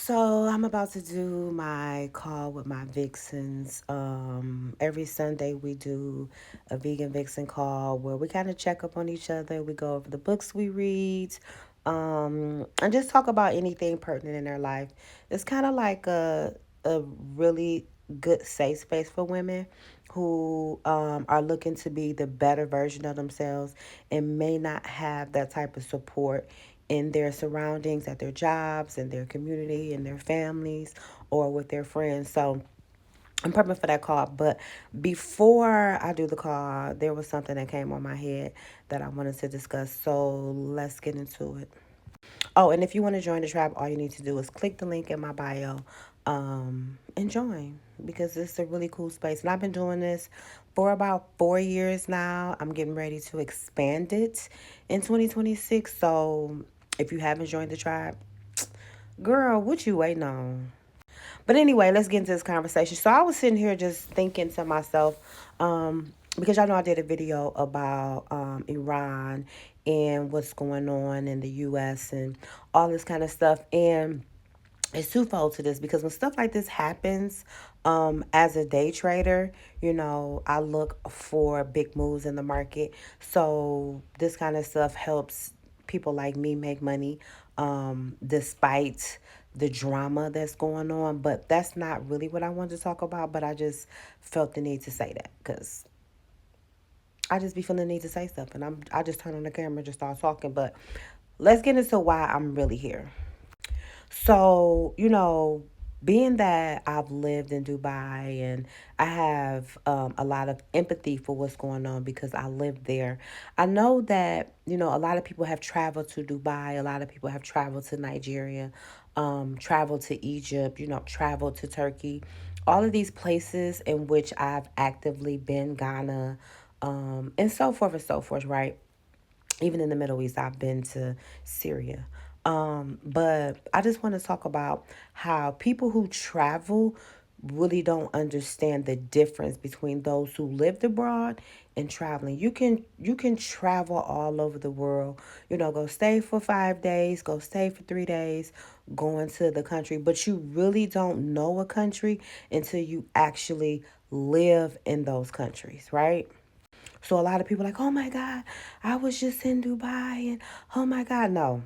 So I'm about to do my call with my Vixens. Every Sunday we do a vegan Vixen call where we kind of check up on each other. We go over the books we read, and just talk about anything pertinent in their life. It's kind of like a really good safe space for women who are looking to be the better version of themselves and may not have that type of support in their surroundings, at their jobs, in their community, in their families, or with their friends. So I'm prepping for that call. But before I do the call, there was something that came on my head that I wanted to discuss. So let's get into it. Oh, and if you want to join the tribe, all you need to do is click the link in my bio and join because it's a really cool space. And I've been doing this for about 4 years now. I'm getting ready to expand it in 2026. So if you haven't joined the tribe, girl, what you waiting on? But anyway, let's get into this conversation. So I was sitting here just thinking to myself, because y'all know I did a video about Iran and what's going on in the U.S. and all this kind of stuff. And it's twofold to this because when stuff like this happens, as a day trader, I look for big moves in the market. So this kind of stuff helps people like me make money, despite the drama that's going on. But that's not really what I wanted to talk about. But I just felt the need to say that because I just be feeling the need to say stuff, and I just turn on the camera and just start talking. But let's get into why I'm really here. So, being that I've lived in Dubai and I have a lot of empathy for what's going on because I lived there, I know that, a lot of people have traveled to Dubai, a lot of people have traveled to Nigeria, traveled to Egypt, traveled to Turkey, all of these places in which I've actively been, Ghana, and so forth, right? Even in the Middle East, I've been to Syria. But I just want to talk about how people who travel really don't understand the difference between those who lived abroad and traveling. You can travel all over the world. Go stay for 5 days, go stay for 3 days, go into the country, but you really don't know a country until you actually live in those countries, right? So a lot of people are like, oh my God, I was just in Dubai and oh my God. No,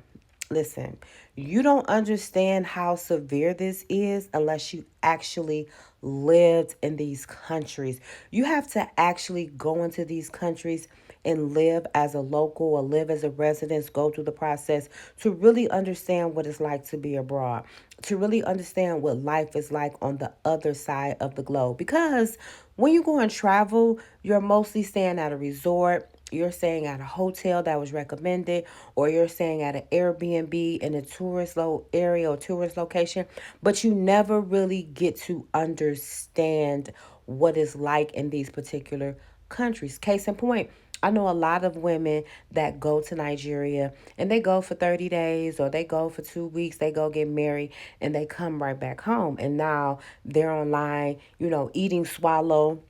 listen, you don't understand how severe this is unless you actually lived in these countries. You have to actually go into these countries and live as a local or live as a resident, go through the process to really understand what it's like to be abroad, to really understand what life is like on the other side of the globe. Because when you go and travel, you're mostly staying at a resort, you're staying at a hotel that was recommended, or you're staying at an Airbnb in a area or tourist location, but you never really get to understand what it's like in these particular countries. Case in point, I know a lot of women that go to Nigeria and they go for 30 days or they go for 2 weeks, they go get married and they come right back home. And now they're online, eating swallow,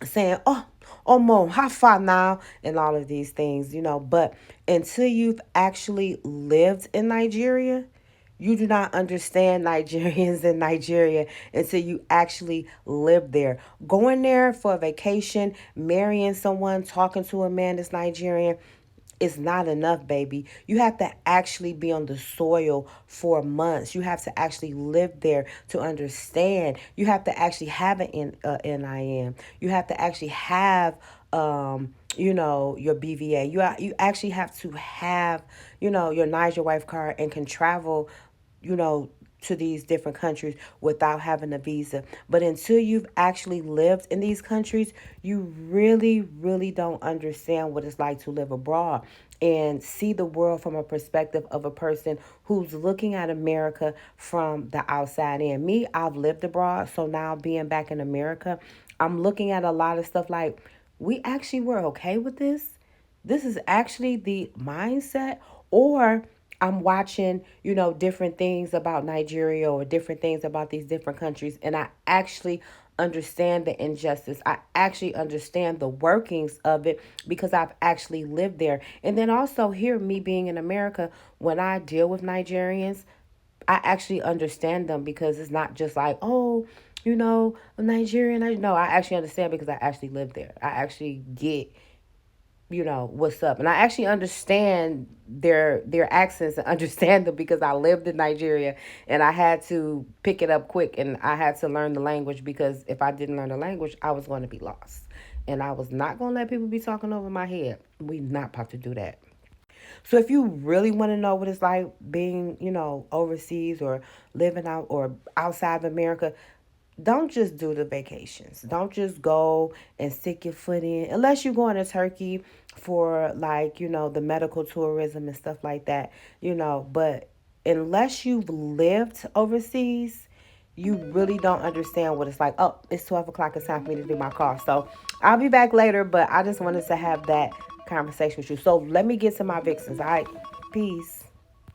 saying, oh, mom, how far now? And all of these things, But until you've actually lived in Nigeria, you do not understand Nigerians in Nigeria until you actually live there. Going there for a vacation, marrying someone, talking to a man that's Nigerian, is not enough, baby. You have to actually be on the soil for months. You have to actually live there to understand. You have to actually have NIN. You have to actually have, your BVA. You actually have to have, your Niger wife card and can travel, you know, to these different countries without having a visa. But until you've actually lived in these countries, you really, really don't understand what it's like to live abroad and see the world from a perspective of a person who's looking at America from the outside in. Me, I've lived abroad, so now being back in America, I'm looking at a lot of stuff like, we actually were okay with this. This is actually the mindset. Or I'm watching, different things about Nigeria or different things about these different countries, and I actually understand the injustice. I actually understand the workings of it because I've actually lived there. And then also here, me being in America, when I deal with Nigerians, I actually understand them because it's not just like, oh, I'm Nigerian. No, I actually understand because I actually live there. I actually get, what's up, and I actually understand their accents and understand them because I lived in Nigeria and I had to pick it up quick and I had to learn the language because if I didn't learn the language, I was going to be lost. And I was not going to let people be talking over my head. We not about to do that. So if you really want to know what it's like being, overseas or living out or outside of America, don't just do the vacations. Don't just go and stick your foot in unless you're going to Turkey for like, the medical tourism and stuff like that, but unless you've lived overseas, you really don't understand what it's like. Oh, it's 12 o'clock. It's time for me to do my call. So I'll be back later, but I just wanted to have that conversation with you. So let me get to my Vixens. All right. Peace.